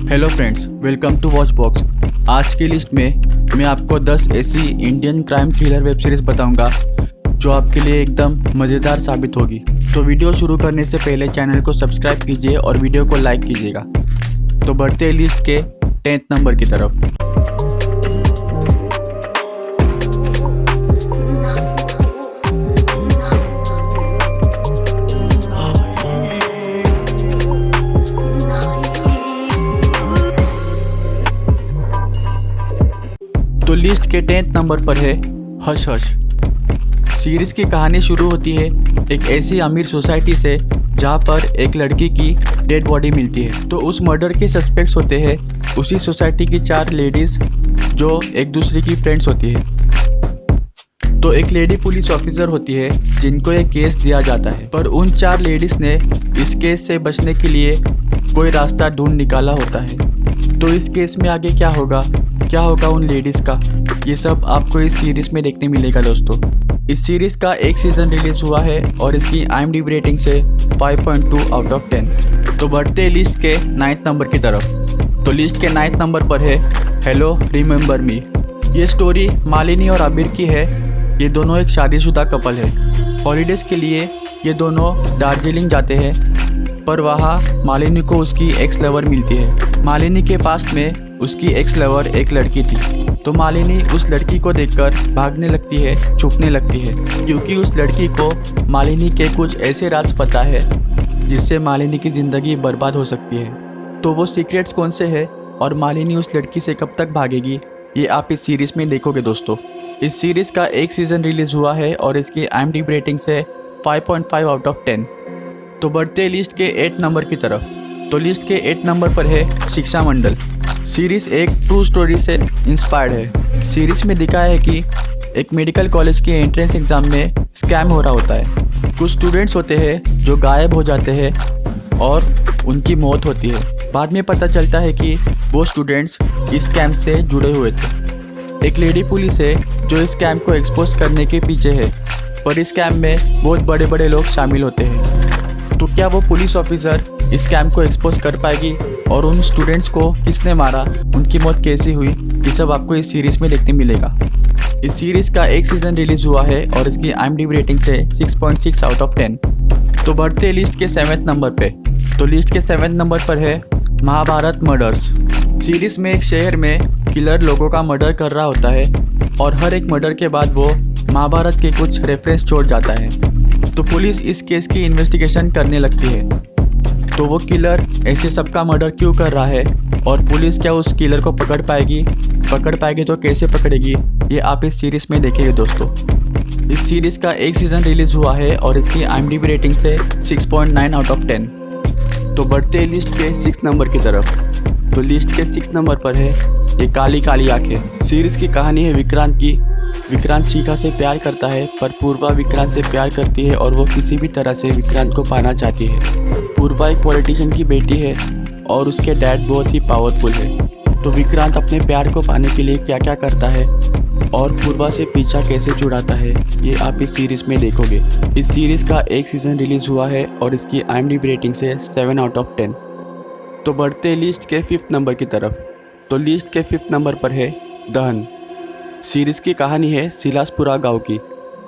Hello friends, welcome to Watch Box. आज की list में मैं आपको 10 ऐसी Indian crime thriller web series बताऊंगा जो आपके लिए एकदम मज़ेदार साबित होगी। तो वीडियो शुरू करने से पहले चैनल को सब्सक्राइब कीजिए और वीडियो को लाइक कीजिएगा। तो बढ़ते हैं लिस्ट के 10th नंबर की तरफ। तो लिस्ट के 10th नंबर पर है हश हश। सीरीज की कहानी शुरू होती है एक ऐसी अमीर सोसाइटी से जहां पर एक लड़की की डेड बॉडी मिलती है। तो उस मर्डर के सस्पेक्ट्स होते हैं उसी सोसाइटी की 4 लेडीज जो एक दूसरे की फ्रेंड्स होती है। तो एक लेडी पुलिस ऑफिसर होती है जिनको एक केस दिया जाता है, पर उन 4 लेडीज ने इस केस से बचने के लिए कोई रास्ता ढूंढ निकाला होता है। तो इस केस में आगे क्या होगा उन लेडीज़ का, ये सब आपको इस सीरीज़ में देखने मिलेगा दोस्तों। इस सीरीज़ का एक सीज़न रिलीज़ हुआ है और इसकी IMDb रेटिंग से 5.2 आउट ऑफ 10। तो बढ़ते लिस्ट के 9th नंबर की तरफ। तो लिस्ट के 9th नंबर पर है हेलो रिमेंबर मी। ये स्टोरी मालिनी और आबिर की है। ये दोनों एक शादीशुदा कपल है। हॉलीडेज़ के लिए ये दोनों दार्जिलिंग जाते हैं, पर वहाँ मालिनी को उसकी एक्स लवर मिलती है। मालिनी के पास्ट में उसकी एक्स लवर एक लड़की थी। तो मालिनी उस लड़की को देखकर भागने लगती है, छुपने लगती है, क्योंकि उस लड़की को मालिनी के कुछ ऐसे राज पता है जिससे मालिनी की ज़िंदगी बर्बाद हो सकती है। तो वो सीक्रेट्स कौन से हैं और मालिनी उस लड़की से कब तक भागेगी, ये आप इस सीरीज़ में देखोगे दोस्तों। इस सीरीज़ का एक सीज़न रिलीज़ हुआ है और इसकी IMDb रेटिंग से 5.5 आउट ऑफ 10। तो बढ़ते लिस्ट के 8 नंबर की तरफ। तो लिस्ट के 8 नंबर पर है शिक्षा मंडल। सीरीज़ एक ट्रू स्टोरी से इंस्पायर्ड है। सीरीज़ में दिखाया है कि एक मेडिकल कॉलेज के एंट्रेंस एग्ज़ाम में स्कैम हो रहा होता है। कुछ स्टूडेंट्स होते हैं जो गायब हो जाते हैं और उनकी मौत होती है। बाद में पता चलता है कि वो स्टूडेंट्स इस स्कैम से जुड़े हुए थे। एक लेडी पुलिस है जो इस स्कैम को एक्सपोज करने के पीछे है, पर इस स्कैम में बहुत बड़े बड़े लोग शामिल होते हैं। तो क्या वो पुलिस ऑफिसर इस स्कैम को एक्सपोज कर पाएगी और उन स्टूडेंट्स को किसने मारा, उनकी मौत कैसी हुई, ये सब आपको इस सीरीज़ में देखने मिलेगा। इस सीरीज़ का एक सीज़न रिलीज़ हुआ है और इसकी IMDb रेटिंग से 6.6 आउट ऑफ 10। तो बढ़ते लिस्ट के 7th नंबर पे। तो लिस्ट के 7th नंबर पर है महाभारत मर्डर्स। सीरीज़ में एक शहर में किलर लोगों का मर्डर कर रहा होता है और हर एक मर्डर के बाद वो महाभारत के कुछ रेफरेंस छोड़ जाता है। तो पुलिस इस केस की इन्वेस्टिगेशन करने लगती है। तो वो किलर ऐसे सबका मर्डर क्यों कर रहा है और पुलिस क्या उस किलर को पकड़ पाएगी तो कैसे पकड़ेगी, ये आप इस सीरीज़ में देखेंगे दोस्तों। इस सीरीज़ का एक सीज़न रिलीज़ हुआ है और इसकी IMDb रेटिंग से 6.9 आउट ऑफ 10। तो बढ़ते लिस्ट के 6 नंबर की तरफ। तो लिस्ट के 6 नंबर पर है ये काली काली आंखें। सीरीज़ की कहानी है विक्रांत की। विक्रांत शिखा से प्यार करता है, पर पूर्वा विक्रांत से प्यार करती है और वो किसी भी तरह से विक्रांत को पाना चाहती है। पूर्वा एक पॉलिटिशियन की बेटी है और उसके डैड बहुत ही पावरफुल है। तो विक्रांत अपने प्यार को पाने के लिए क्या क्या करता है और पूर्वा से पीछा कैसे छुड़ाता है, ये आप इस सीरीज़ में देखोगे। इस सीरीज़ का एक सीज़न रिलीज़ हुआ है और इसकी IMDb रेटिंग से 7 आउट ऑफ 10। तो बढ़ते लिस्ट के 5th नंबर की तरफ। तो लिस्ट के 5th नंबर पर है दहन। सीरीज़ की कहानी है सिलासपुरा गांव की।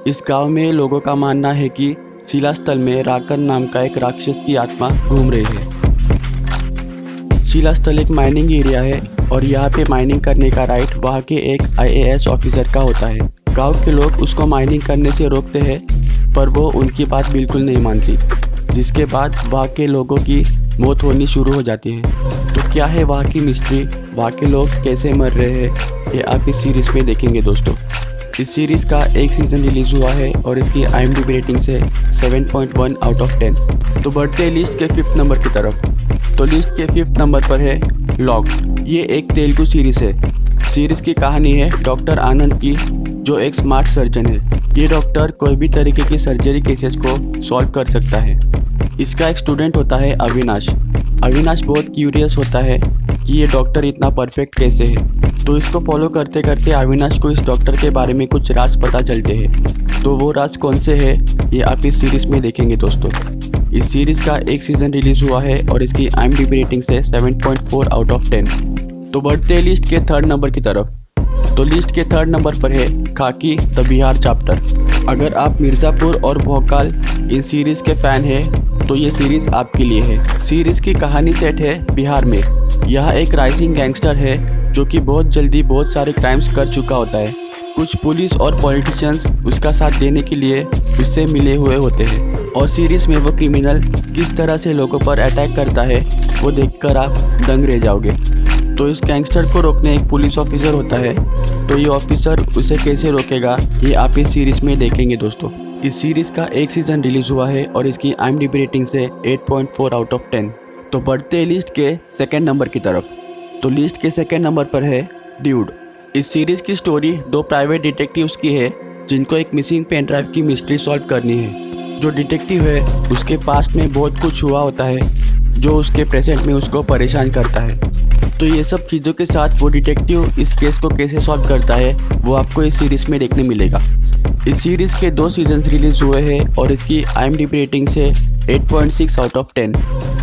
इस गांव में लोगों का मानना है कि शिलास्थल में राकन नाम का एक राक्षस की आत्मा घूम रही है। शिलास्थल एक माइनिंग एरिया है और यहाँ पे माइनिंग करने का राइट वहाँ के एक IAS ऑफिसर का होता है। गांव के लोग उसको माइनिंग करने से रोकते हैं, पर वो उनकी बात बिल्कुल नहीं मानती, जिसके बाद वहाँ के लोगों की मौत होनी शुरू हो जाती है। तो क्या है वहाँ की मिस्ट्री, वहाँ के लोग कैसे मर रहे हैं, ये आप इस सीरीज़ में देखेंगे दोस्तों। इस सीरीज़ का एक सीज़न रिलीज़ हुआ है और इसकी IMDb रेटिंग से 7.1 आउट ऑफ 10। तो बढ़ते लिस्ट के 5th नंबर की तरफ। तो लिस्ट के 5th नंबर पर है लॉक। ये एक तेलुगु सीरीज़ है। सीरीज़ की कहानी है डॉक्टर आनंद की, जो एक स्मार्ट सर्जन है। ये डॉक्टर कोई भी तरीके की सर्जरी केसेस को सॉल्व कर सकता है। इसका एक स्टूडेंट होता है अविनाश। अविनाश बहुत क्यूरियस होता है कि ये डॉक्टर इतना परफेक्ट कैसे है। तो इसको फॉलो करते करते अविनाश को इस डॉक्टर के बारे में कुछ राज पता चलते हैं। तो वो राज कौन से है, ये आप इस सीरीज़ में देखेंगे दोस्तों। इस सीरीज़ का एक सीज़न रिलीज़ हुआ है और इसकी IMDb रेटिंग से 7.4 आउट ऑफ 10। तो बढ़ते हैं लिस्ट के थर्ड नंबर की तरफ। तो लिस्ट के थर्ड नंबर पर है खाकी द बिहार चैप्टर। अगर आप मिर्ज़ापुर और भोकाल इन सीरीज़ के फ़ैन हैं तो ये सीरीज़ आपके लिए है। सीरीज़ की कहानी सेट है बिहार में। यह एक राइजिंग गैंगस्टर है जो कि बहुत जल्दी बहुत सारे क्राइम्स कर चुका होता है। कुछ पुलिस और पॉलिटिशियंस उसका साथ देने के लिए उससे मिले हुए होते हैं और सीरीज़ में वो क्रिमिनल किस तरह से लोगों पर अटैक करता है वो देखकर आप दंग रह जाओगे। तो इस गैंगस्टर को रोकने एक पुलिस ऑफिसर होता है, तो ये ऑफिसर उसे कैसे रोकेगा ये आप इस सीरीज़ में देखेंगे दोस्तों। इस सीरीज़ का एक सीज़न रिलीज़ हुआ है और इसकी IMDb रेटिंग से 8.4 आउट ऑफ 10। तो बढ़ते हैं लिस्ट के सेकंड नंबर की तरफ। तो लिस्ट के सेकंड नंबर पर है ड्यूड। इस सीरीज़ की स्टोरी दो प्राइवेट डिटेक्टिव्स की है जिनको एक मिसिंग पेन ड्राइव की मिस्ट्री सॉल्व करनी है। जो डिटेक्टिव है उसके पास्ट में बहुत कुछ हुआ होता है जो उसके प्रेजेंट में उसको परेशान करता है। तो ये सब चीज़ों के साथ वो डिटेक्टिव इस केस को कैसे सॉल्व करता है वो आपको इस सीरीज़ में देखने मिलेगा। इस सीरीज़ के 2 सीजन्स रिलीज़ हुए हैं और इसकी IMDb रेटिंग से 8.6 आउट ऑफ 10।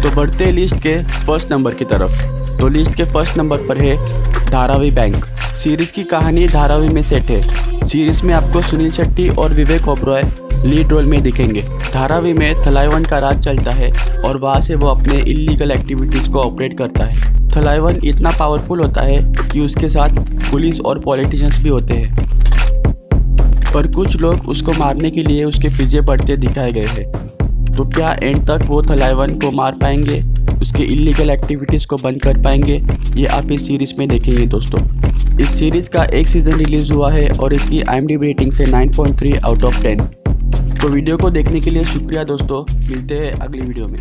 तो बढ़ते हैं लिस्ट के फर्स्ट नंबर की तरफ। तो लिस्ट के फर्स्ट नंबर पर है धारावी बैंक। सीरीज़ की कहानी धारावी में सेट है। सीरीज़ में आपको सुनील शेट्टी और विवेक ओबरॉय लीड रोल में दिखेंगे। धारावी में थलाइवन का राज चलता है और वहाँ से वो अपने इलीगल एक्टिविटीज़ को ऑपरेट करता है। थलाइवन इतना पावरफुल होता है कि उसके साथ पुलिस और पॉलिटिशियंस भी होते हैं, पर कुछ लोग उसको मारने के लिए उसके पीछे पड़ते दिखाए गए हैं। तो क्या एंड तक वो थलाइवन को मार पाएंगे, उसके इलीगल एक्टिविटीज़ को बंद कर पाएंगे, ये आप इस सीरीज़ में देखेंगे दोस्तों। इस सीरीज़ का एक सीज़न रिलीज़ हुआ है और इसकी IMDb रेटिंग से 9.3 आउट ऑफ 10। तो वीडियो को देखने के लिए शुक्रिया दोस्तों, मिलते हैं अगली वीडियो में।